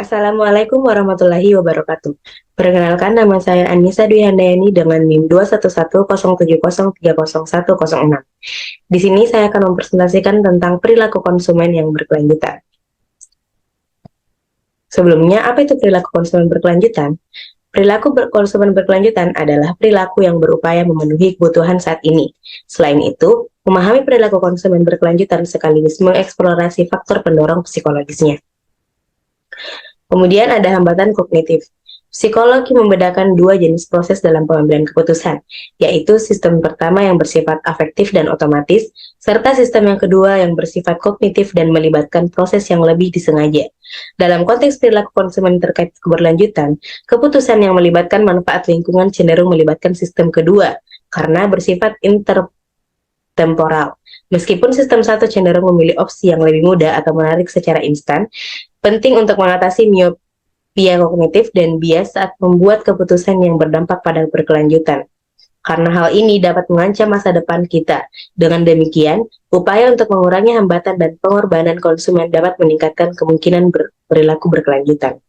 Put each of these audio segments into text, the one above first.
Assalamualaikum warahmatullahi wabarakatuh. Perkenalkan, nama saya Anissa Dwi Handayani dengan NIM 21107030106. Di sini saya akan mempresentasikan tentang perilaku konsumen yang berkelanjutan. Sebelumnya, apa itu perilaku konsumen berkelanjutan? Konsumen berkelanjutan adalah perilaku yang berupaya memenuhi kebutuhan saat ini. Selain itu, memahami perilaku konsumen berkelanjutan sekaligus mengeksplorasi faktor pendorong psikologisnya. Kemudian ada hambatan kognitif. Psikologi membedakan dua jenis proses dalam pengambilan keputusan, yaitu sistem pertama yang bersifat afektif dan otomatis, serta sistem yang kedua yang bersifat kognitif dan melibatkan proses yang lebih disengaja. Dalam konteks perilaku konsumen terkait keberlanjutan, keputusan yang melibatkan manfaat lingkungan cenderung melibatkan sistem kedua, karena bersifat intertemporal. Meskipun sistem satu cenderung memilih opsi yang lebih mudah atau menarik secara instan, penting untuk mengatasi miopia kognitif dan bias saat membuat keputusan yang berdampak pada berkelanjutan. Karena hal ini dapat mengancam masa depan kita. Dengan demikian, upaya untuk mengurangi hambatan dan pengorbanan konsumen dapat meningkatkan kemungkinan perilaku berkelanjutan.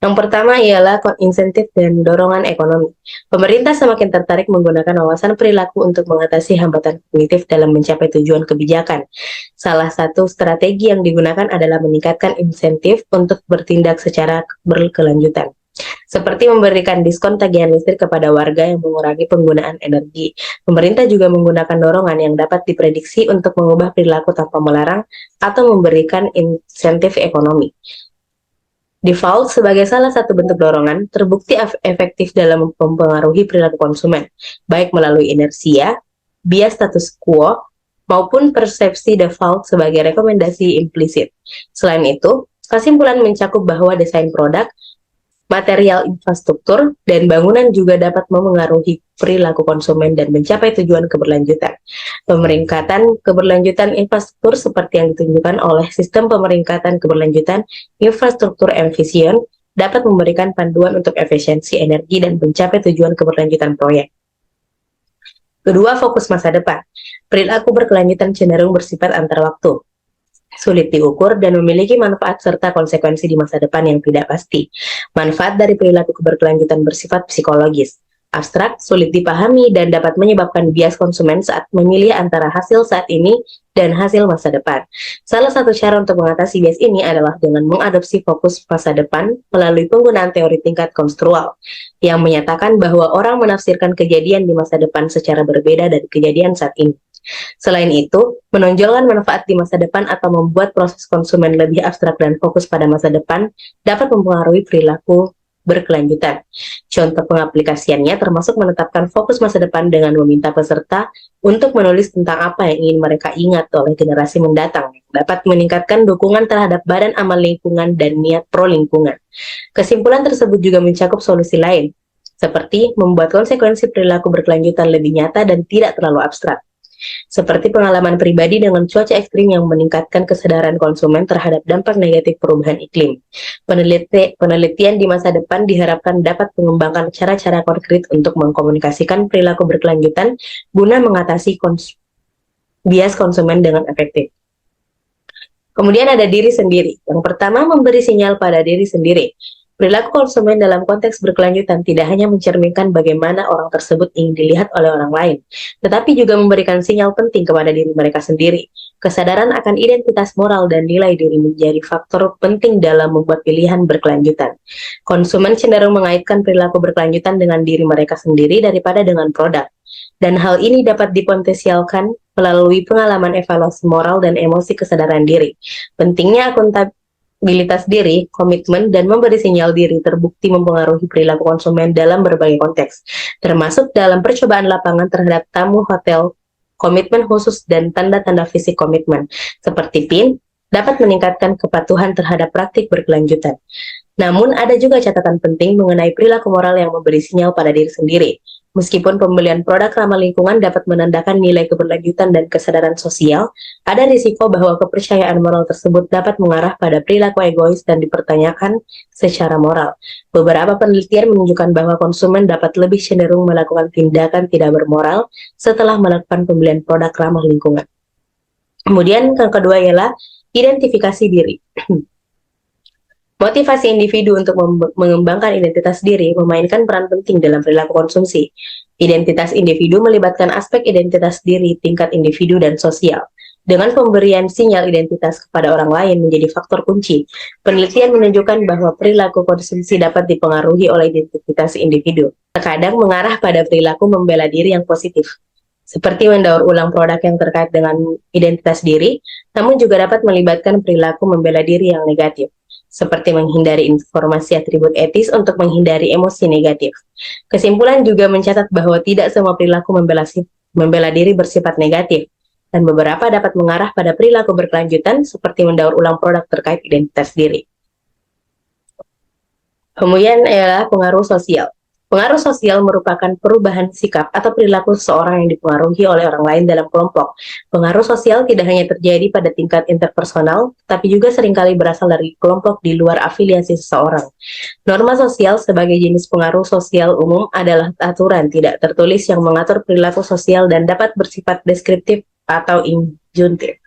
Yang pertama ialah insentif dan dorongan ekonomi. Pemerintah semakin tertarik menggunakan wawasan perilaku untuk mengatasi hambatan kognitif dalam mencapai tujuan kebijakan. Salah satu strategi yang digunakan adalah meningkatkan insentif untuk bertindak secara berkelanjutan, seperti memberikan diskon tagihan listrik kepada warga yang mengurangi penggunaan energi. Pemerintah juga menggunakan dorongan yang dapat diprediksi untuk mengubah perilaku tanpa melarang atau memberikan insentif ekonomi. Default sebagai salah satu bentuk dorongan terbukti efektif dalam mempengaruhi perilaku konsumen, baik melalui inersia, bias status quo, maupun persepsi default sebagai rekomendasi implisit. Selain itu, kesimpulan mencakup bahwa desain produk, material infrastruktur, dan bangunan juga dapat memengaruhi perilaku konsumen dan mencapai tujuan keberlanjutan. Pemeringkatan keberlanjutan infrastruktur seperti yang ditunjukkan oleh sistem pemeringkatan keberlanjutan infrastruktur efisien dapat memberikan panduan untuk efisiensi energi dan mencapai tujuan keberlanjutan proyek. Kedua, fokus masa depan. Perilaku berkelanjutan cenderung bersifat antar waktu, sulit diukur, dan memiliki manfaat serta konsekuensi di masa depan yang tidak pasti. Manfaat dari perilaku berkelanjutan bersifat psikologis, abstrak, sulit dipahami, dan dapat menyebabkan bias konsumen saat memilih antara hasil saat ini dan hasil masa depan. Salah satu cara untuk mengatasi bias ini adalah dengan mengadopsi fokus masa depan melalui penggunaan teori tingkat konstruktual, yang menyatakan bahwa orang menafsirkan kejadian di masa depan secara berbeda dari kejadian saat ini. Selain itu, menonjolkan manfaat di masa depan atau membuat proses konsumen lebih abstrak dan fokus pada masa depan dapat mempengaruhi perilaku berkelanjutan. Contoh pengaplikasiannya termasuk menetapkan fokus masa depan dengan meminta peserta untuk menulis tentang apa yang ingin mereka ingat oleh generasi mendatang, dapat meningkatkan dukungan terhadap badan amal lingkungan dan niat pro lingkungan. Kesimpulan tersebut juga mencakup solusi lain, seperti membuat konsekuensi perilaku berkelanjutan lebih nyata dan tidak terlalu abstrak, seperti pengalaman pribadi dengan cuaca ekstrim yang meningkatkan kesadaran konsumen terhadap dampak negatif perubahan iklim. Penelitian di masa depan diharapkan dapat mengembangkan cara-cara konkret untuk mengkomunikasikan perilaku berkelanjutan guna mengatasi bias konsumen dengan efektif. Kemudian ada diri sendiri. Yang pertama, memberi sinyal pada diri sendiri. Perilaku konsumen dalam konteks berkelanjutan tidak hanya mencerminkan bagaimana orang tersebut ingin dilihat oleh orang lain, tetapi juga memberikan sinyal penting kepada diri mereka sendiri. Kesadaran akan identitas moral dan nilai diri menjadi faktor penting dalam membuat pilihan berkelanjutan. Konsumen cenderung mengaitkan perilaku berkelanjutan dengan diri mereka sendiri daripada dengan produk, dan hal ini dapat dipotensialkan melalui pengalaman evaluasi moral dan emosi kesadaran diri. Pentingnya akuntabilitas diri, komitmen, dan memberi sinyal diri terbukti mempengaruhi perilaku konsumen dalam berbagai konteks, termasuk dalam percobaan lapangan terhadap tamu hotel. Komitmen khusus dan tanda-tanda fisik komitmen, seperti PIN, dapat meningkatkan kepatuhan terhadap praktik berkelanjutan. Namun, ada juga catatan penting mengenai perilaku moral yang memberi sinyal pada diri sendiri. Meskipun pembelian produk ramah lingkungan dapat menandakan nilai keberlanjutan dan kesadaran sosial, ada risiko bahwa kepercayaan moral tersebut dapat mengarah pada perilaku egois dan dipertanyakan secara moral. Beberapa penelitian menunjukkan bahwa konsumen dapat lebih cenderung melakukan tindakan tidak bermoral setelah melakukan pembelian produk ramah lingkungan. Kemudian yang kedua ialah identifikasi diri. Motivasi individu untuk mengembangkan identitas diri memainkan peran penting dalam perilaku konsumsi. Identitas individu melibatkan aspek identitas diri, tingkat individu, dan sosial. Dengan pemberian sinyal identitas kepada orang lain menjadi faktor kunci. Penelitian menunjukkan bahwa perilaku konsumsi dapat dipengaruhi oleh identitas individu. Terkadang mengarah pada perilaku membela diri yang positif, seperti mendaur ulang produk yang terkait dengan identitas diri, namun juga dapat melibatkan perilaku membela diri yang negatif, seperti menghindari informasi atribut etis untuk menghindari emosi negatif. Kesimpulan juga mencatat bahwa tidak semua perilaku membela diri bersifat negatif, dan beberapa dapat mengarah pada perilaku berkelanjutan seperti mendaur ulang produk terkait identitas diri. Kemudian adalah pengaruh sosial. Pengaruh sosial merupakan perubahan sikap atau perilaku seseorang yang dipengaruhi oleh orang lain dalam kelompok. Pengaruh sosial tidak hanya terjadi pada tingkat interpersonal, tapi juga seringkali berasal dari kelompok di luar afiliasi seseorang. Norma sosial sebagai jenis pengaruh sosial umum adalah aturan tidak tertulis yang mengatur perilaku sosial dan dapat bersifat deskriptif atau injuntif.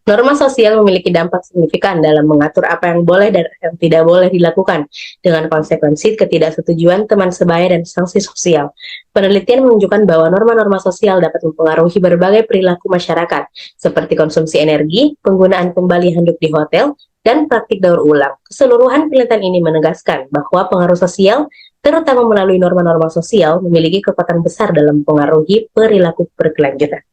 Norma sosial memiliki dampak signifikan dalam mengatur apa yang boleh dan yang tidak boleh dilakukan, dengan konsekuensi ketidaksetujuan teman sebaya dan sanksi sosial. Penelitian menunjukkan bahwa norma-norma sosial dapat mempengaruhi berbagai perilaku masyarakat, seperti konsumsi energi, penggunaan kembali handuk di hotel, dan praktik daur ulang. Keseluruhan penelitian ini menegaskan bahwa pengaruh sosial, terutama melalui norma-norma sosial, memiliki kekuatan besar dalam mempengaruhi perilaku berkelanjutan.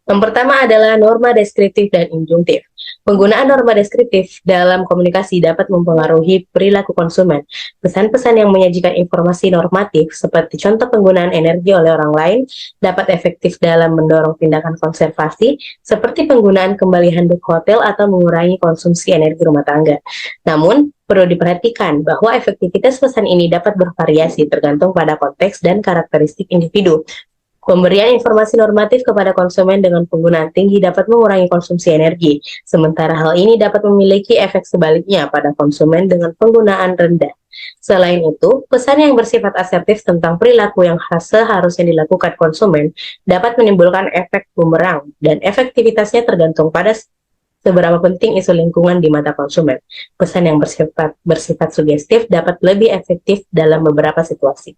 Yang pertama adalah norma deskriptif dan injuntif. Penggunaan norma deskriptif dalam komunikasi dapat mempengaruhi perilaku konsumen. Pesan-pesan yang menyajikan informasi normatif, seperti contoh penggunaan energi oleh orang lain, dapat efektif dalam mendorong tindakan konservasi, seperti penggunaan kembali handuk hotel atau mengurangi konsumsi energi rumah tangga. Namun, perlu diperhatikan bahwa efektivitas pesan ini dapat bervariasi tergantung pada konteks dan karakteristik individu. Pemberian informasi normatif kepada konsumen dengan penggunaan tinggi dapat mengurangi konsumsi energi, sementara hal ini dapat memiliki efek sebaliknya pada konsumen dengan penggunaan rendah. Selain itu, pesan yang bersifat asertif tentang perilaku yang seharusnya dilakukan konsumen dapat menimbulkan efek bumerang, dan efektivitasnya tergantung pada seberapa penting isu lingkungan di mata konsumen. Pesan yang bersifat sugestif dapat lebih efektif dalam beberapa situasi.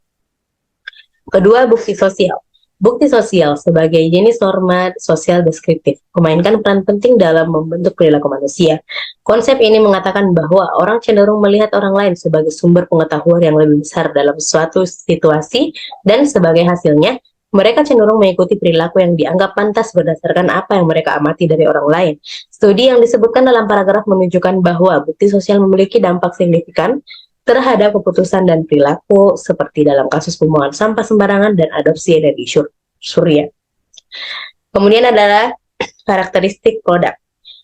Kedua, bukti sosial. Bukti sosial sebagai jenis norma sosial deskriptif memainkan peran penting dalam membentuk perilaku manusia. Konsep ini mengatakan bahwa orang cenderung melihat orang lain sebagai sumber pengetahuan yang lebih besar dalam suatu situasi, dan sebagai hasilnya, mereka cenderung mengikuti perilaku yang dianggap pantas berdasarkan apa yang mereka amati dari orang lain. Studi yang disebutkan dalam paragraf menunjukkan bahwa bukti sosial memiliki dampak signifikan terhadap keputusan dan perilaku, seperti dalam kasus pembuangan sampah sembarangan dan adopsi energi surya. Kemudian adalah karakteristik produk.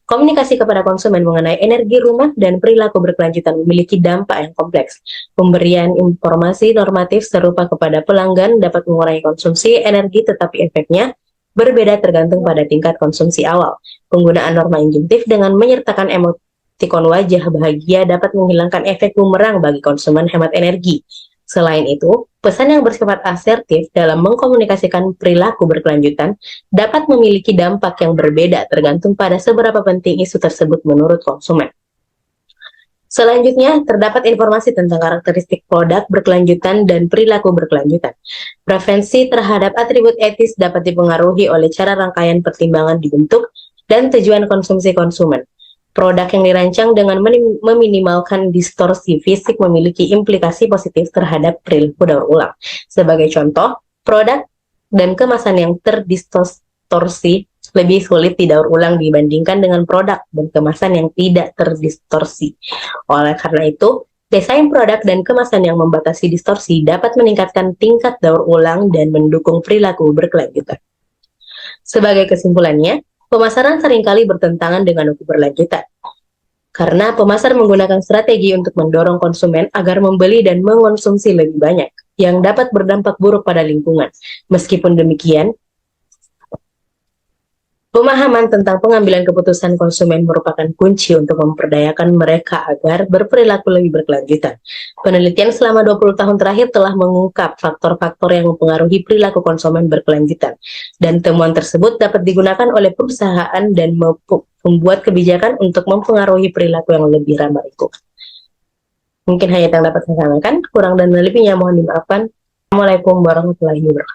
Komunikasi kepada konsumen mengenai energi rumah dan perilaku berkelanjutan memiliki dampak yang kompleks. Pemberian informasi normatif serupa kepada pelanggan dapat mengurangi konsumsi energi, tetapi efeknya berbeda tergantung pada tingkat konsumsi awal. Penggunaan norma injuntif dengan menyertakan emotikon wajah bahagia dapat menghilangkan efek bumerang bagi konsumen hemat energi. Selain itu, pesan yang bersifat asertif dalam mengkomunikasikan perilaku berkelanjutan dapat memiliki dampak yang berbeda tergantung pada seberapa penting isu tersebut menurut konsumen. Selanjutnya, terdapat informasi tentang karakteristik produk berkelanjutan dan perilaku berkelanjutan. Preferensi terhadap atribut etis dapat dipengaruhi oleh cara rangkaian pertimbangan dibentuk dan tujuan konsumsi konsumen. Produk yang dirancang dengan meminimalkan distorsi fisik memiliki implikasi positif terhadap perilaku daur ulang. Sebagai contoh, produk dan kemasan yang terdistorsi lebih sulit didaur ulang dibandingkan dengan produk dan kemasan yang tidak terdistorsi. Oleh karena itu, desain produk dan kemasan yang membatasi distorsi dapat meningkatkan tingkat daur ulang dan mendukung perilaku berkelanjutan. Sebagai kesimpulannya, pemasaran seringkali bertentangan dengan keberlanjutan, karena pemasar menggunakan strategi untuk mendorong konsumen agar membeli dan mengonsumsi lebih banyak, yang dapat berdampak buruk pada lingkungan. Meskipun demikian, pemahaman tentang pengambilan keputusan konsumen merupakan kunci untuk memperdayakan mereka agar berperilaku lebih berkelanjutan. Penelitian selama 20 tahun terakhir telah mengungkap faktor-faktor yang mempengaruhi perilaku konsumen berkelanjutan, dan temuan tersebut dapat digunakan oleh perusahaan dan membuat kebijakan untuk mempengaruhi perilaku yang lebih ramah lingkungan. Mungkin hanya yang dapat saya sampaikan, kurang dan lebihnya mohon dimaafkan. Assalamualaikum warahmatullahi wabarakatuh.